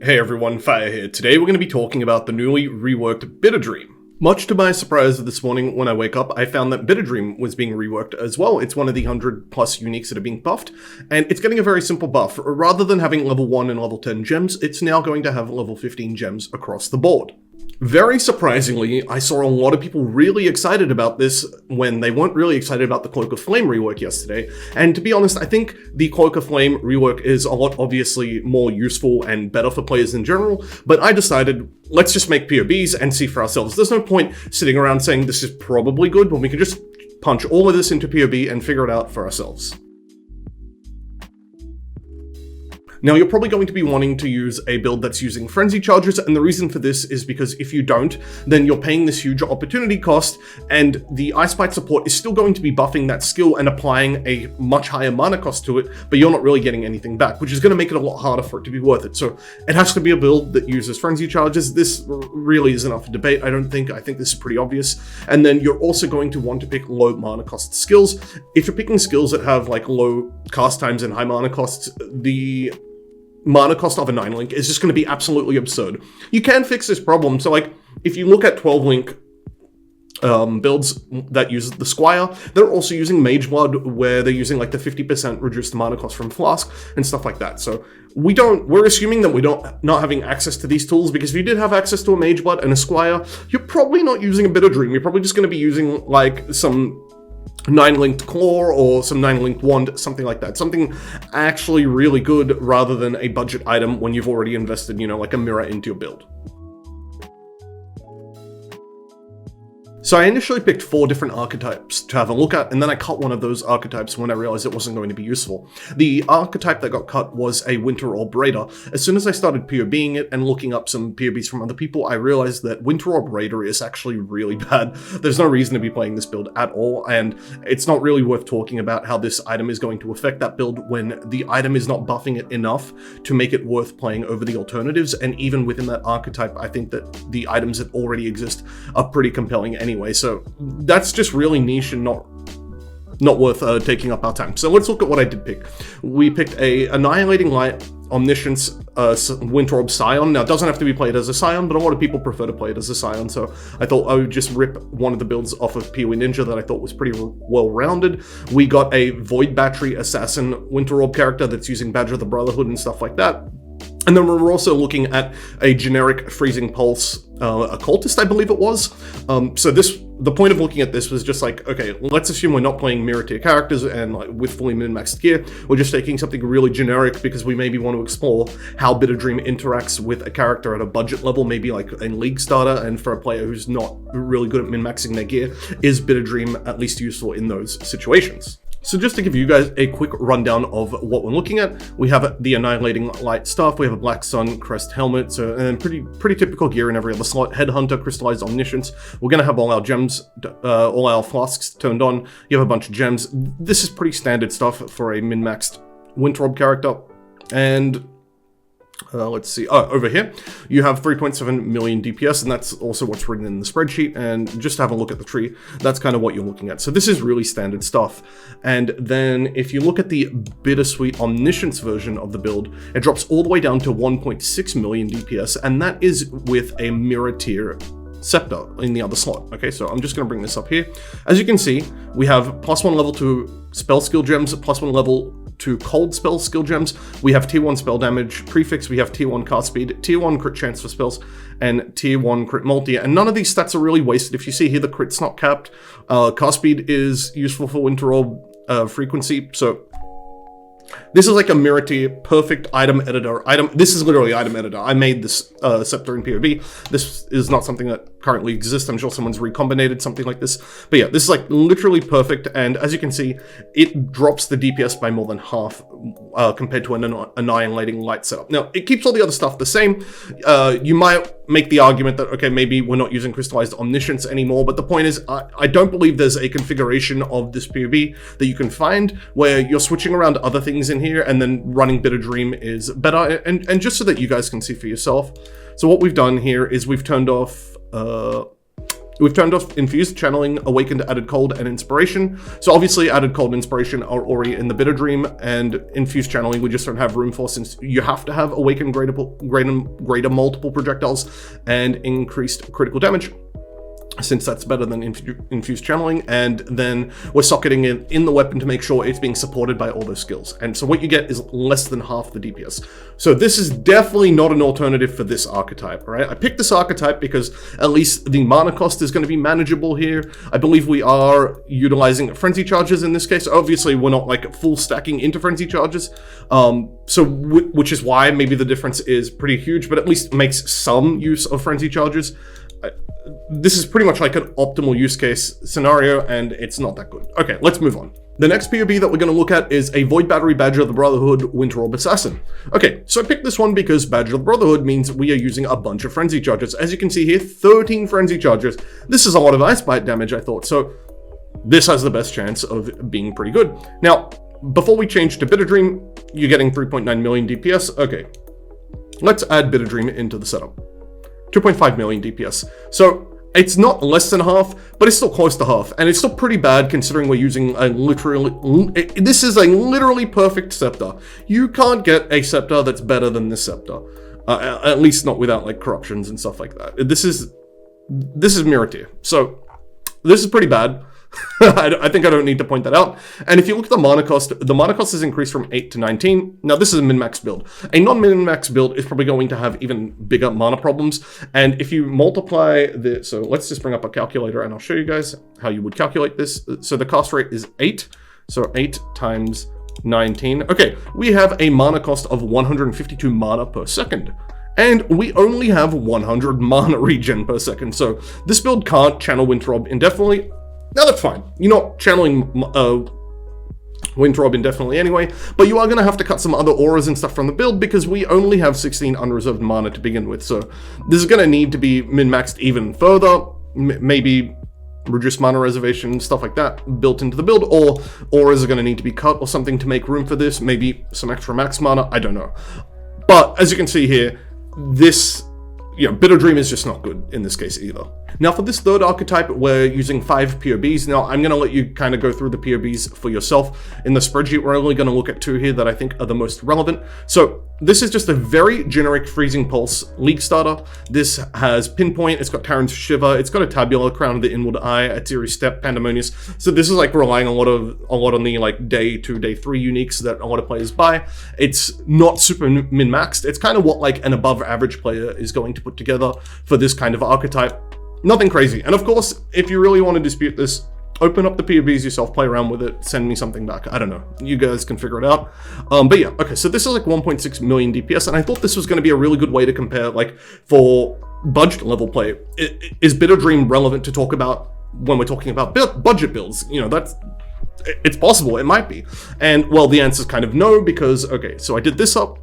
Hey everyone, Fire here. Today we're going to be talking about the newly reworked Bitterdream. Much to my surprise this morning when I wake up, I found that Bitterdream was being reworked as well. It's one of the 100 plus uniques that are being buffed, and it's getting a very simple buff. Rather than having level 1 and level 10 gems, it's now going to have level 15 gems across the board. Very surprisingly, I saw a lot of people really excited about this when they weren't really excited about the Cloak of Flame rework yesterday. And to be honest, I think the Cloak of Flame rework is a lot obviously more useful and better for players in general, but I decided let's just make PoBs and see for ourselves. There's no point sitting around saying this is probably good when we can just punch all of this into PoB and figure it out for ourselves. Now, you're probably going to be wanting to use a build that's using frenzy charges, and the reason for this is because if you don't, then you're paying this huge opportunity cost, and the Ice Bite support is still going to be buffing that skill and applying a much higher mana cost to it, but you're not really getting anything back, which is going to make it a lot harder for it to be worth it. So it has to be a build that uses frenzy charges. This really isn't up for debate, I don't think. I think this is pretty obvious. And then you're also going to want to pick low mana cost skills. If you're picking skills that have like low cast times and high mana costs, the mana cost of a 9-link is just going to be absolutely absurd. You can fix this problem. So like, if you look at 12-link builds that use the Squire, they're also using Mage Blood, where they're using like the 50% reduced mana cost from Flask and stuff like that. So we're assuming that not having access to these tools, because if you did have access to a Mage Blood and a Squire, you're probably not using a Bitterdream. You're probably just going to be using like some 9-linked claw or some 9-linked wand, something like that. Something actually really good rather than a budget item when you've already invested, like a mirror into your build. So I initially picked 4 different archetypes to have a look at, and then I cut one of those archetypes when I realized it wasn't going to be useful. The archetype that got cut was a Winter Orb Raider. As soon as I started PoBing it and looking up some PoBs from other people, I realized that Winter Orb Raider is actually really bad. There's no reason to be playing this build at all, and it's not really worth talking about how this item is going to affect that build when the item is not buffing it enough to make it worth playing over the alternatives. And even within that archetype, I think that the items that already exist are pretty compelling anyway. So that's just really niche and not worth taking up our time. So let's look at what I did pick. We picked a Annihilating Light Omniscience Winter Orb Scion. Now, it doesn't have to be played as a Scion, but a lot of people prefer to play it as a Scion, so I thought I would just rip one of the builds off of PoE Ninja that I thought was pretty well-rounded. We got a Void Battery Assassin Winter Orb character that's using Badge of the Brotherhood and stuff like that. And then we're also looking at a generic Freezing Pulse Occultist, I believe it was. So the point of looking at this was just like, okay, let's assume we're not playing mirror tier characters and like with fully min-maxed gear. We're just taking something really generic because we maybe want to explore how Bitterdream interacts with a character at a budget level, maybe like a League starter, and for a player who's not really good at min-maxing their gear, is Bitterdream at least useful in those situations? So just to give you guys a quick rundown of what we're looking at, we have the Annihilating Light staff, we have a Black Sun Crest helmet, and pretty typical gear in every other slot. Headhunter, Crystallized Omniscience. We're going to have all our gems, all our flasks turned on. You have a bunch of gems. This is pretty standard stuff for a min-maxed Winter Orb character. And let's see, over here, you have 3.7 million DPS, and that's also what's written in the spreadsheet, and just have a look at the tree, that's kind of what you're looking at. So this is really standard stuff. And then if you look at the Bittersweet Omniscience version of the build, it drops all the way down to 1.6 million DPS, and that is with a mirror tier Scepter in the other slot. Okay, so I'm just going to bring this up here. As you can see, we have +1 level 2 spell skill gems, +1 level 2 cold spell skill gems. We have tier 1 spell damage prefix, we have tier 1 cast speed, tier 1 crit chance for spells, and tier 1 crit multi. And none of these stats are really wasted. If you see here, the crit's not capped. Cast speed is useful for Winter Orb frequency, so this is like a mirror tier, perfect item editor. This is literally item editor. I made this scepter in PoB. This is not something that currently exists. I'm sure someone's recombinated something like this. But yeah, this is like literally perfect. And as you can see, it drops the DPS by more than half compared to an Annihilating Light setup. Now, it keeps all the other stuff the same. You might make the argument that, okay, maybe we're not using Crystallized Omniscience anymore, but the point is, I don't believe there's a configuration of this PoB that you can find where you're switching around other things in here and then running Bitterdream is better. And just so that you guys can see for yourself, so what we've done here is we've turned off We've turned off Infused, Channeling, Awakened, Added Cold, and Inspiration. So obviously Added Cold and Inspiration are already in the Bitterdream, and Infused Channeling we just don't have room for, since you have to have Awakened greater multiple projectiles and increased critical damage, since that's better than Infused Channeling, and then we're socketing it in the weapon to make sure it's being supported by all those skills. And so what you get is less than half the DPS. So this is definitely not an alternative for this archetype, right? I picked this archetype because at least the mana cost is going to be manageable here. I believe we are utilizing Frenzy Charges in this case. Obviously, we're not like full stacking into Frenzy Charges, which is why maybe the difference is pretty huge, but at least makes some use of Frenzy Charges. This is pretty much like an optimal use case scenario, and it's not that good. Okay, let's move on. The next PoB that we're going to look at is a Void Battery Badge of the Brotherhood WOrb Assassin. Okay, so I picked this one because Badge of the Brotherhood means we are using a bunch of Frenzy Charges. As you can see here, 13 Frenzy Charges. This is a lot of Ice Bite damage, I thought, so this has the best chance of being pretty good. Now, before we change to Bitterdream, you're getting 3.9 million DPS. Okay, let's add Bitterdream into the setup. 2.5 million DPS. So it's not less than half, but it's still close to half, and it's still pretty bad considering we're using a this is a literally perfect scepter. You can't get a scepter that's better than this scepter, at least not without like corruptions and stuff like that. This is mirror tier, so this is pretty bad. I think I don't need to point that out. And if you look at the mana cost is increased from 8 to 19. Now, this is a min-max build. A non-min-max build is probably going to have even bigger mana problems. And if you multiply the... So let's just bring up a calculator and I'll show you guys how you would calculate this. So the cast rate is 8. So 8 times 19. Okay, we have a mana cost of 152 mana per second. And we only have 100 mana regen per second. So this build can't channel WOrb indefinitely. Now that's fine. You're not channeling WOrb indefinitely anyway, but you are going to have to cut some other auras and stuff from the build because we only have 16 unreserved mana to begin with. So this is going to need to be min-maxed even further, maybe reduce mana reservation, stuff like that built into the build, or auras are going to need to be cut or something to make room for this, maybe some extra max mana, I don't know. But as you can see here, this, Bitterdream is just not good in this case either. Now for this third archetype, we're using 5 PoBs. Now I'm going to let you kind of go through the PoBs for yourself. In the spreadsheet, we're only going to look at 2 here that I think are the most relevant. So this is just a very generic Freezing Pulse League starter. This has Pinpoint, it's got Terran's Shiver, it's got a Tabula, Crown of the Inward Eye, a Series Step, Pandemonious. So this is like relying a lot on the like day 2, day 3 uniques that a lot of players buy. It's not super min-maxed. It's kind of what like an above average player is going to put together for this kind of archetype. Nothing crazy. And of course, if you really want to dispute this, open up the PoBs yourself, play around with it, send me something back. I don't know. You guys can figure it out. But yeah, okay, so this is like 1.6 million DPS, and I thought this was going to be a really good way to compare, like, for budget level play. Is Bitterdream relevant to talk about when we're talking about budget builds? It's possible, it might be. And, well, the answer is kind of no, because, okay, so I did this up.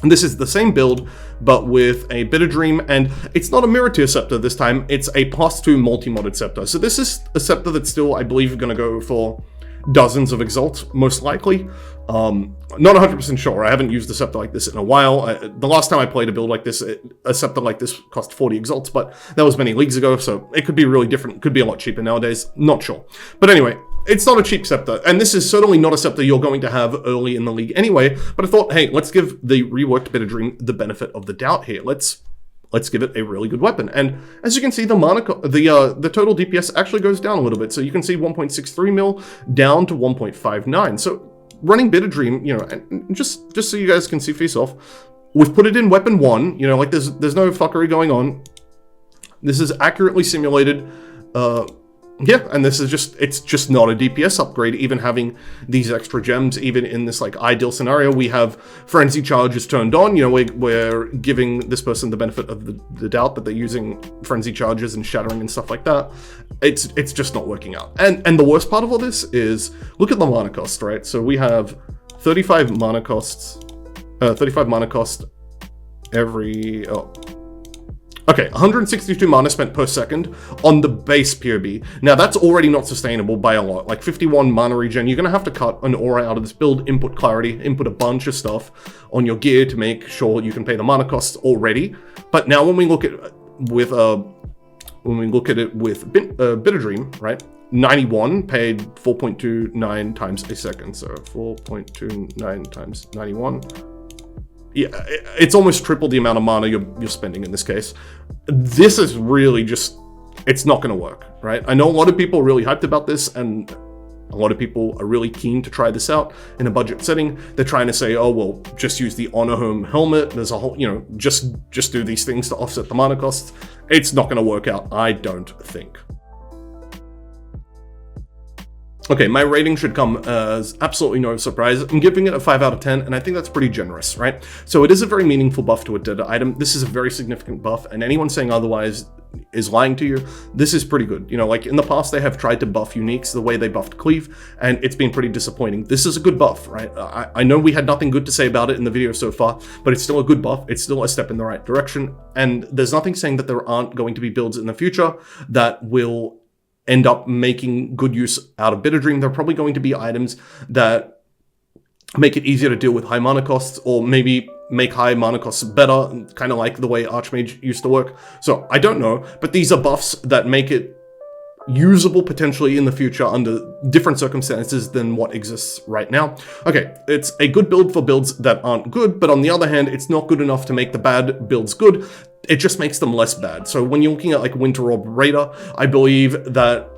And this is the same build, but with a Bitterdream, and it's not a mirror tier scepter this time, it's a +2 multi-modded scepter. So this is a scepter that's still, I believe, going to go for dozens of exalts, most likely. Not 100% sure, I haven't used a scepter like this in a while. The last time I played a build like this, a scepter like this cost 40 exalts, but that was many leagues ago, so it could be really different, could be a lot cheaper nowadays, not sure. But anyway, it's not a cheap scepter, and this is certainly not a scepter you're going to have early in the league anyway, but I thought, hey, let's give the reworked Bitterdream the benefit of the doubt here. Let's give it a really good weapon. And as you can see, the total DPS actually goes down a little bit. So you can see 1.63 mil down to 1.59. So running Bitterdream, and just so you guys can see for yourself, we've put it in weapon 1, like there's no fuckery going on. This is accurately simulated. Yeah, and this is it's just not a DPS upgrade, even having these extra gems, even in this like ideal scenario. We have Frenzy Charges turned on, we're giving this person the benefit of the doubt that they're using Frenzy Charges and Shattering and stuff like that. It's just not working out. And the worst part of all this is, look at the mana cost, right? So we have 35 mana cost every, okay, 162 mana spent per second on the base PoB. Now that's already not sustainable by a lot. Like 51 mana regen, you're gonna have to cut an aura out of this build, input clarity, input a bunch of stuff on your gear to make sure you can pay the mana costs already. But now when we look at with when we look at it with Bitterdream, right? 91 paid 4.29 times a second, so 4.29 times 91. Yeah, it's almost triple the amount of mana you're spending in this case. This is really just, it's not going to work, right? I know a lot of people are really hyped about this, and a lot of people are really keen to try this out in a budget setting. They're trying to say, oh, well, just use the Honor Home helmet. There's a whole, just do these things to offset the mana costs. It's not going to work out, I don't think. Okay, my rating should come as absolutely no surprise. I'm giving it a 5 out of 10, and I think that's pretty generous, right? So it is a very meaningful buff to a dead item. This is a very significant buff, and anyone saying otherwise is lying to you. This is pretty good. Like in the past, they have tried to buff uniques the way they buffed Cleave, and it's been pretty disappointing. This is a good buff, right? I know we had nothing good to say about it in the video so far, but it's still a good buff. It's still a step in the right direction, and there's nothing saying that there aren't going to be builds in the future that will end up making good use out of Bitterdream. There are probably going to be items that make it easier to deal with high mana costs, or maybe make high mana costs better, kind of like the way Archmage used to work. So I don't know, but these are buffs that make it usable potentially in the future under different circumstances than what exists right now. Okay, it's a good build for builds that aren't good, but on the other hand, it's not good enough to make the bad builds good. It just makes them less bad. So when you're looking at like WOrb Raider, I believe that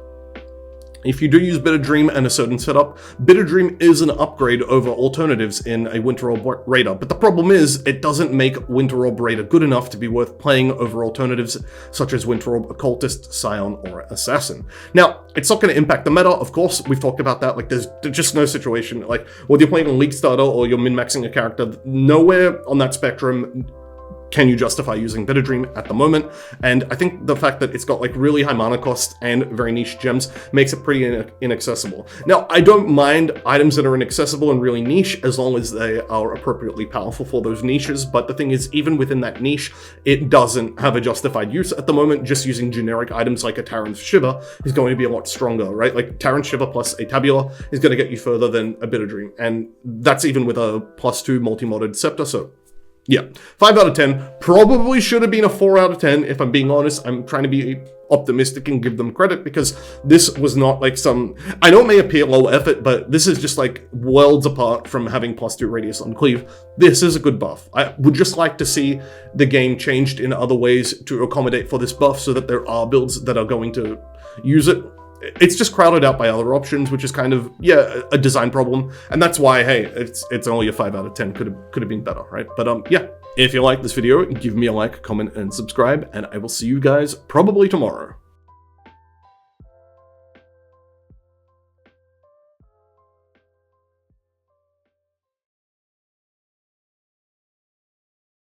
if you do use Bitterdream and a certain setup, Bitterdream is an upgrade over alternatives in a WOrb Raider. But the problem is, it doesn't make WOrb Raider good enough to be worth playing over alternatives such as WOrb Occultist, Scion, or Assassin. Now, it's not going to impact the meta, of course. We've talked about that. Like, there's just no situation. Like, whether you're playing a League Starter or you're min-maxing a character, nowhere on that spectrum can you justify using Bitterdream at the moment. And I think the fact that it's got like really high mana cost and very niche gems makes it pretty inaccessible. Now, I don't mind items that are inaccessible and really niche as long as they are appropriately powerful for those niches. But the thing is, even within that niche, it doesn't have a justified use at the moment. Just using generic items like a Terran's Shiver is going to be a lot stronger, right? Like Terran's Shiver plus a Tabula is going to get you further than a Bitterdream. And that's even with a +2 multi-modded Scepter. So yeah, 5 out of 10. Probably should have been a 4 out of 10, if I'm being honest. I'm trying to be optimistic and give them credit, because this was not like some... I know it may appear low effort, but this is just like worlds apart from having +2 radius on Cleave. This is a good buff. I would just like to see the game changed in other ways to accommodate for this buff, so that there are builds that are going to use it. It's just crowded out by other options, which is kind of, yeah, a design problem. And that's why, hey, it's only a 5 out of 10. Could have been better, right? But yeah, if you like this video, give me a like, comment, and subscribe, and I will see you guys probably tomorrow.